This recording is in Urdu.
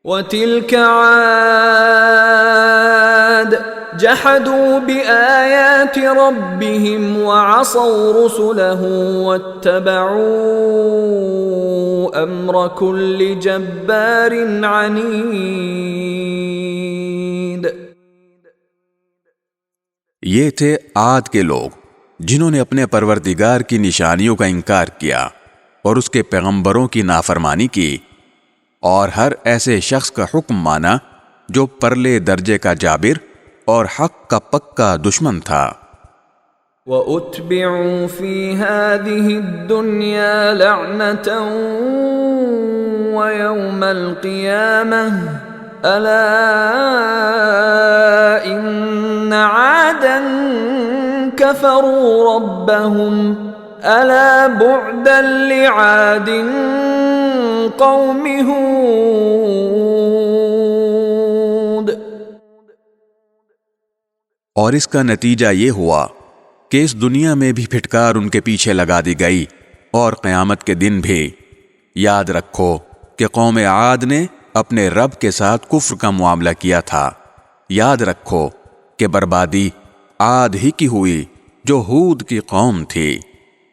وَتِلْكَ عَادٌ جَحَدُوا بِآيَاتِ رَبِّهِمْ وَعَصَوْا رُسُلَهُ وَاتَّبَعُوا أَمْرَ كُلِّ جَبَّارٍ عَنِيدٍ۔ یہ تھے عاد کے لوگ جنہوں نے اپنے پروردگار کی نشانیوں کا انکار کیا اور اس کے پیغمبروں کی نافرمانی کی، اور ہر ایسے شخص کا حکم مانا جو پرلے درجے کا جابر اور حق کا پکا دشمن تھا۔ وَأُتْبِعُوا فِي هَذِهِ الدُّنْيَا لَعْنَةً وَيَوْمَ الْقِيَامَةِ أَلَا إِنَّ عَادًا كَفَرُوا رَبَّهُمْ أَلَا بُعْدًا لِعَادٍ قَوْمِ ہود۔ اور اس کا نتیجہ یہ ہوا کہ اس دنیا میں بھی پھٹکار ان کے پیچھے لگا دی گئی، اور قیامت کے دن بھی۔ یاد رکھو کہ قوم عاد نے اپنے رب کے ساتھ کفر کا معاملہ کیا تھا۔ یاد رکھو کہ بربادی عاد ہی کی ہوئی جو ہود کی قوم تھی۔